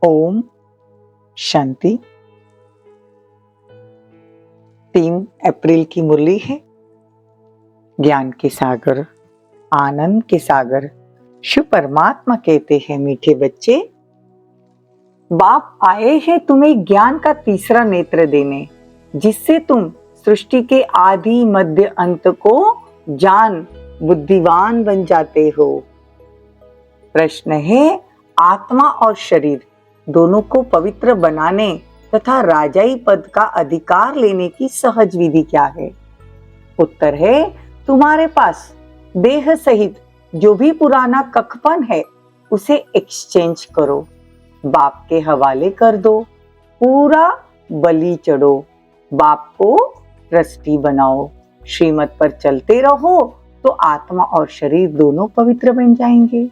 ओम शांति। 3 अप्रैल की मुरली है। ज्ञान के सागर, आनंद के सागर शिव परमात्मा कहते हैं, मीठे बच्चे, बाप आए हैं तुम्हें ज्ञान का तीसरा नेत्र देने, जिससे तुम सृष्टि के आदि मध्य अंत को जान बुद्धिवान बन जाते हो। प्रश्न है, आत्मा और शरीर दोनों को पवित्र बनाने तथा राजाई पद का अधिकार लेने की सहज विधि क्या है? उत्तर है, तुम्हारे पास देह सहित जो भी पुराना कखपन है उसे एक्सचेंज करो, बाप के हवाले कर दो, पूरा बलि चढ़ो, बाप को ट्रस्टी बनाओ, श्रीमत पर चलते रहो तो आत्मा और शरीर दोनों पवित्र बन जाएंगे,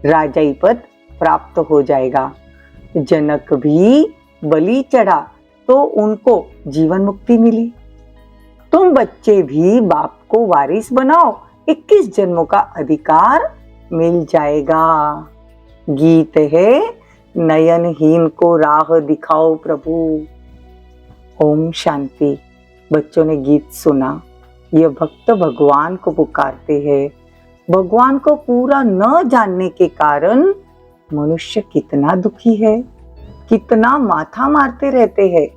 राजाई पद प्राप्त हो जाएगा। जनक भी बलि चढ़ा तो उनको जीवन मुक्ति मिली। तुम बच्चे भी बाप को वारिस बनाओ, 21 जन्मों का अधिकार मिल जाएगा। गीत है, नयनहीन को राह दिखाओ प्रभु। ओम शांति। बच्चों ने गीत सुना। यह भक्त भगवान को पुकारते हैं। भगवान को पूरा न जानने के कारण मनुष्य कितना दुखी है, कितना माथा मारते रहते हैं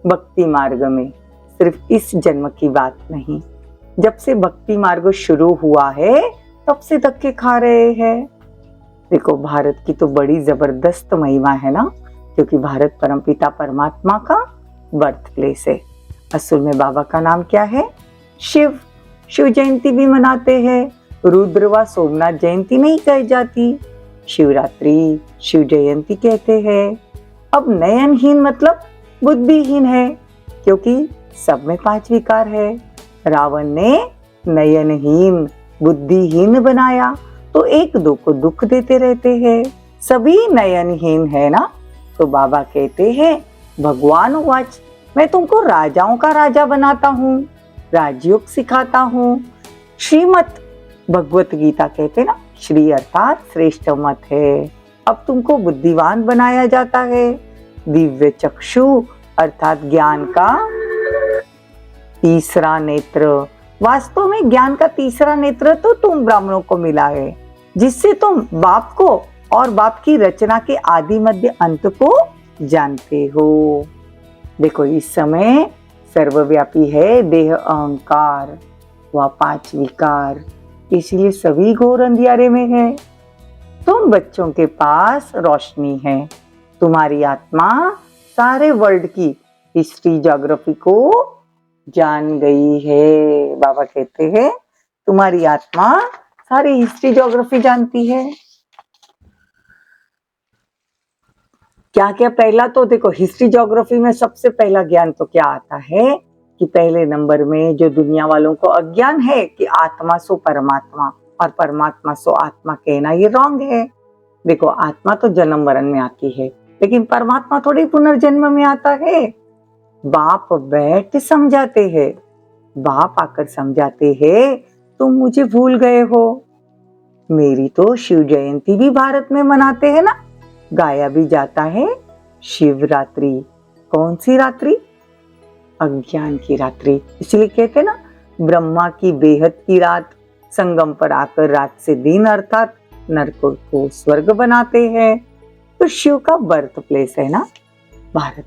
भक्ति मार्ग में। सिर्फ इस जन्म की बात नहीं, जब से भक्ति मार्ग शुरू हुआ है तब से धक्के खा रहे हैं। देखो, भारत की तो बड़ी जबरदस्त महिमा है ना, क्योंकि भारत परमपिता परमात्मा का बर्थ प्लेस है। असल में बाबा का नाम क्या है? शिव। शिव जयंती भी मनाते हैं। रुद्र व सोमनाथ जयंती नहीं कही जाती, शिवरात्रि, शिव जयंती कहते हैं। अब नयनहीन मतलब बुद्धिहीन है, क्योंकि सब में 5 विकार है। रावण ने नयनहीन बुद्धिहीन बनाया तो एक दो को दुख देते रहते हैं, सभी नयनहीन है ना। तो बाबा कहते हैं, भगवान वाच, मैं तुमको राजाओं का राजा बनाता हूँ, राजयोग सिखाता हूँ। श्रीमत भगवत गीता कहते ना, श्री अर्थात श्रेष्ठ मत है। अब तुमको बुद्धिवान बनाया जाता है। दिव्य चक्षु अर्थात ज्ञान का तीसरा नेत्र। वास्तव में ज्ञान का तीसरा नेत्र तो तुम ब्राह्मणों को मिला है, जिससे तुम बाप को और बाप की रचना के आदि मध्य अंत को जानते हो। देखो, इस समय सर्वव्यापी है देह अहंकार व 5 विकार, इसलिए सभी घोर अंधियारे में है। तुम बच्चों के पास रोशनी है। तुम्हारी आत्मा सारे वर्ल्ड की हिस्ट्री ज्योग्राफी को जान गई है। बाबा कहते हैं, तुम्हारी आत्मा सारी हिस्ट्री ज्योग्राफी जानती है। क्या क्या? पहला तो देखो, हिस्ट्री ज्योग्राफी में सबसे पहला ज्ञान तो क्या आता है कि पहले नंबर में जो दुनिया वालों को अज्ञान है कि आत्मा सो परमात्मा और परमात्मा सो आत्मा, कहना ये रॉन्ग है। देखो, आत्मा तो जन्म मरण में आती है, लेकिन परमात्मा थोड़ी पुनर्जन्म में आता है। बाप बैठ समझाते हैं, बाप आकर समझाते हैं, तुम मुझे भूल गए हो। मेरी तो शिव जयंती भी भारत में मनाते हैं ना, गाया भी जाता है शिवरात्रि। कौन सी रात्रि? अज्ञान की रात्रि। इसलिए कहते ना, ब्रह्मा की बेहद की रात, संगम पर आकर रात से दिन अर्थात नरक को स्वर्ग बनाते हैं। तो शिव का बर्थ प्लेस है ना भारत।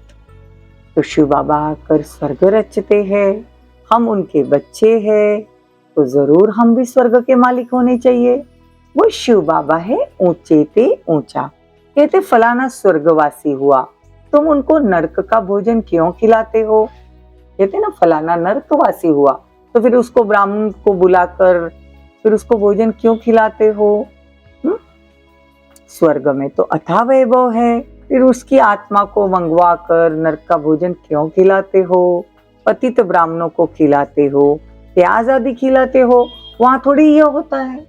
तो शिव बाबा आकर स्वर्ग रचते हैं, हम उनके बच्चे हैं, तो जरूर हम भी स्वर्ग के मालिक होने चाहिए। वो शिव बाबा है ऊंचे ते ऊंचा। कहते, फलाना स्वर्गवासी हुआ, तुम उनको नरक का भोजन क्यों खिलाते हो? कहते ना, फलाना नरकवासी हुआ, तो फिर उसको ब्राह्मण को बुलाकर फिर उसको भोजन क्यों खिलाते हो? स्वर्ग में तो अथाह वैभव है, फिर उसकी आत्मा को मंगवा कर नरक का भोजन क्यों खिलाते हो? पतित ब्राह्मणों को खिलाते हो, प्याज आदि खिलाते हो, वहां थोड़ी ये होता है।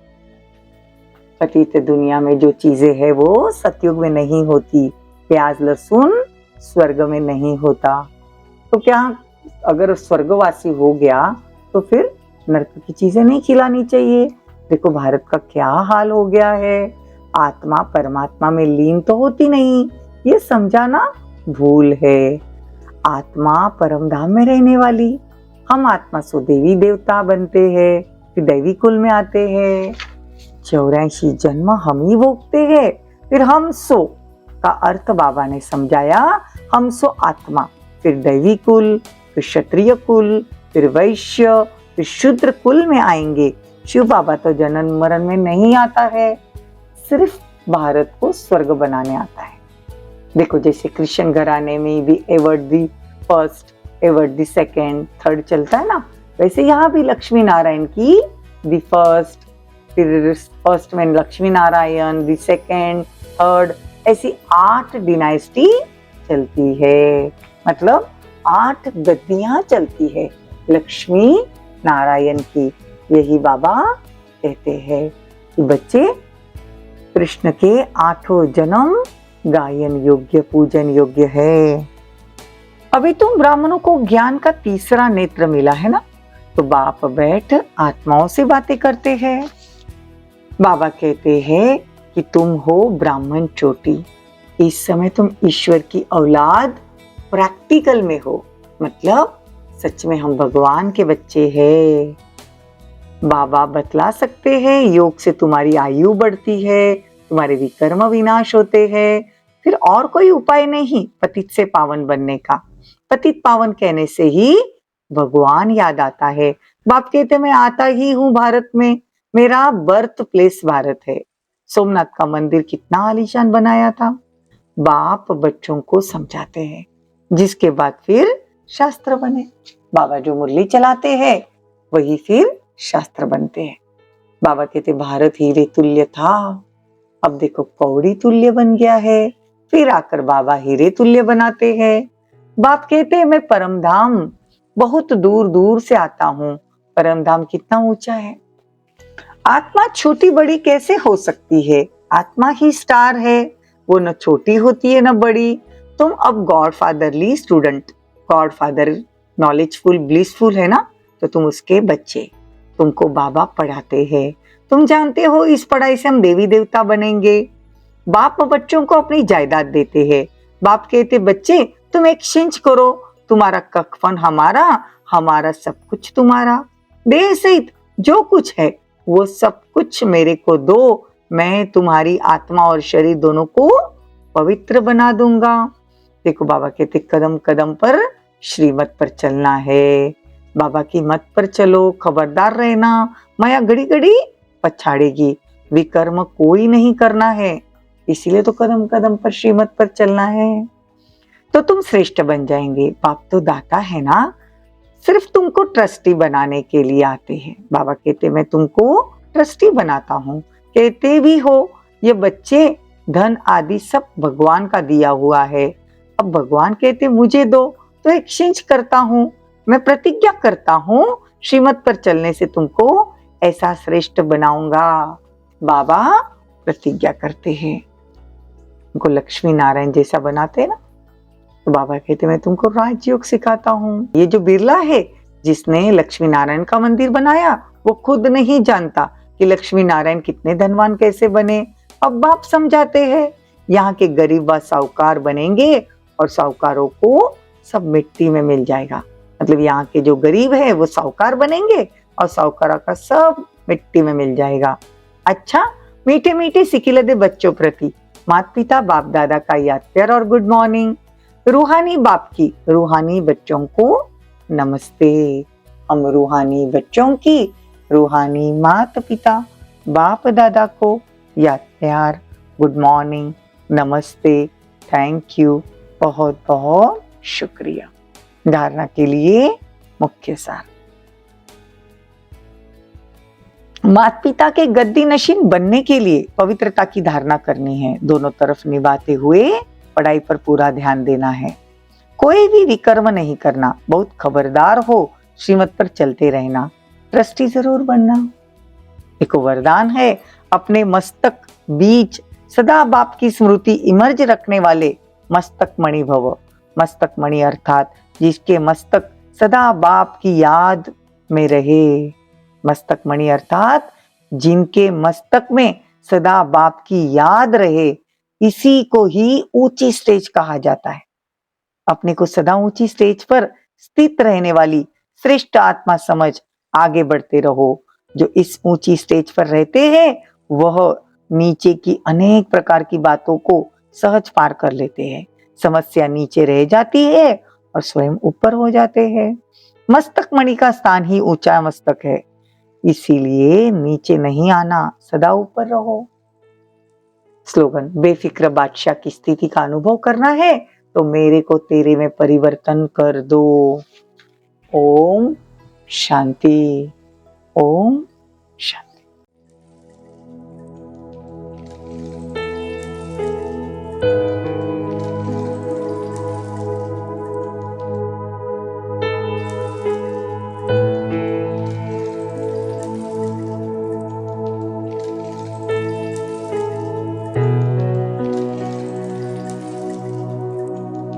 पतित दुनिया में जो चीजें है वो सतयुग में नहीं होती। प्याज लहसुन स्वर्ग में नहीं होता। तो क्या अगर स्वर्गवासी हो गया तो फिर नरक की चीजें नहीं खिलानी चाहिए? देखो, भारत का क्या हाल हो गया है। आत्मा परमात्मा में लीन तो होती नहीं, ये समझाना भूल है। आत्मा परम धाम में रहने वाली, हम आत्मा सो देवी देवता बनते हैं, फिर दैवी कुल में आते हैं। 84 जन्म हम ही भोगते हैं, फिर हम सो का अर्थ बाबा ने समझाया, हम सो आत्मा, फिर दैवी कुल, फिर क्षत्रिय कुल, फिर वैश्य, फिर शूद्र कुल में आएंगे। शिव बाबा तो जन्म मरण में नहीं आता है, सिर्फ भारत को स्वर्ग बनाने आता है। देखो जैसे कृष्ण घराने में भी Edward the first, Edward the second, third चलता है ना, वैसे यहाँ भी लक्ष्मी नारायण की दी फर्स्ट, फिर फर्स्ट में Lakshmi Narayan, the second, third, ऐसी 8 डिनाइस्टी चलती है। मतलब 8 गद्दियां चलती है लक्ष्मी नारायण की। यही बाबा कहते हैं कि बच्चे कृष्ण के 8 जन्म गायन योग्य, पूजन योग्य है। अभी तुम ब्राह्मणों को ज्ञान का तीसरा नेत्र मिला है ना, तो बाप बैठ आत्माओं से बातें करते हैं। बाबा कहते हैं कि तुम हो ब्राह्मण चोटी, इस समय तुम ईश्वर की औलाद प्रैक्टिकल में हो, मतलब सच में हम भगवान के बच्चे हैं। बाबा बतला सकते हैं योग से तुम्हारी आयु बढ़ती है, तुम्हारे विकर्म विनाश होते हैं, फिर और कोई उपाय नहीं पतित से पावन बनने का। पतित पावन कहने से ही भगवान याद आता है। बाप कहते मैं आता ही हूँ भारत में, मेरा बर्थ प्लेस भारत है। सोमनाथ का मंदिर कितना आलीशान बनाया था। बाप बच्चों को समझाते हैं, जिसके बाद फिर शास्त्र बने। बाबा जो मुरली चलाते हैं वही फिर शास्त्र बनते हैं। बाबा कहते भारत हीरे तुल्य था, अब देखो कौड़ी तुल्य बन गया है। फिर आकर बाबा हीरे तुल्य बनाते हैं। बाप कहते हैं मैं परम धाम बहुत दूर दूर से आता हूँ। परम धाम कितना ऊंचा है। आत्मा छोटी बड़ी कैसे हो सकती है, आत्मा ही स्टार है, वो न छोटी होती है न बड़ी। तुम अब God fatherly student, God father knowledgeful blissful है ना, तो तुम उसके बच्चे, तुमको बाबा पढ़ाते हैं। तुम जानते हो इस पढ़ाई से हम देवी देवता बनेंगे। बाप बच्चों को अपनी जायदाद देते हैं। बाप कहते बच्चे तुम एक्सचेंज करो, तुम्हारा कफन हमारा, हमारा सब कुछ तुम्हारा, देह सहित जो कुछ है वो सब कुछ मेरे को दो, मैं तुम्हारी आत्मा और शरीर दोनों को पवित्र बना दूंगा। देखो बाबा कहते कदम कदम पर श्रीमत पर चलना है। बाबा की मत पर चलो, खबरदार रहना, माया घड़ी घड़ी पछाड़ेगी। विकर्म कोई नहीं करना है, इसीलिए तो कदम कदम पर श्रीमत पर चलना है, तो तुम श्रेष्ठ बन जाएंगे। बाप तो दाता है ना, सिर्फ तुमको ट्रस्टी बनाने के लिए आते हैं। बाबा कहते मैं तुमको ट्रस्टी बनाता हूँ। कहते भी हो ये बच्चे धन आदि सब भगवान का दिया हुआ है, अब भगवान कहते मुझे दो तो एक्सचेंज करता हूँ। मैं प्रतिज्ञा करता हूँ श्रीमत पर चलने से तुमको ऐसा श्रेष्ठ बनाऊंगा। बाबा प्रतिज्ञा करते हैं, उनको लक्ष्मी नारायण जैसा बनाते हैं ना, तो बाबा कहते मैं तुमको राजयोग सिखाता हूँ। ये जो बिरला है जिसने लक्ष्मी नारायण का मंदिर बनाया, वो खुद नहीं जानता कि लक्ष्मी नारायण कितने धनवान कैसे बने। अब बाप समझाते हैं यहाँ के गरीब व साहूकार बनेंगे और साहूकारों को सब मिट्टी में मिल जाएगा। मतलब यहाँ के जो गरीब है वो साहूकार बनेंगे और साहूकारों का सब मिट्टी में मिल जाएगा। अच्छा, मीठे मीठे सिकिलदे बच्चों प्रति माता पिता बाप दादा का याद प्यार और गुड मॉर्निंग। रूहानी बाप की रूहानी बच्चों को नमस्ते। हम रूहानी बच्चों की रूहानी माता पिता बाप दादा को याद प्यार, गुड मॉर्निंग, नमस्ते, थैंक यू, बहुत बहुत शुक्रिया। धारणा के लिए मुख्य सार, माता पिता के गद्दी नशीन बनने के लिए पवित्रता की धारणा करनी है। दोनों तरफ निभाते हुए पढ़ाई पर पूरा ध्यान देना है। कोई भी विकर्म नहीं करना, बहुत खबरदार हो, श्रीमत पर चलते रहना, ट्रस्टी जरूर बनना। एक वरदान है, अपने मस्तक बीच सदा बाप की स्मृति इमर्ज रखने वाले मस्तक मणि भव। मस्तक मणि अर्थात जिसके मस्तक सदा बाप की याद में रहे। मस्तक मणि अर्थात जिनके मस्तक में सदा बाप की याद रहे। इसी को ही ऊंची स्टेज कहा जाता है। अपने को सदा ऊंची स्टेज पर स्थित रहने वाली श्रेष्ठ आत्मा समझ आगे बढ़ते रहो। जो इस ऊंची स्टेज पर रहते हैं वह नीचे की अनेक प्रकार की बातों को सहज पार कर लेते हैं। समस्या नीचे रह जाती है और स्वयं ऊपर हो जाते हैं। मस्तक मणि का स्थान ही ऊंचा मस्तक है, इसीलिए नीचे नहीं आना, सदा ऊपर रहो। स्लोगन, बेफिक्र बादशाह की स्थिति का अनुभव करना है तो मेरे को तेरे में परिवर्तन कर दो। ओम शांति। ओम शांति।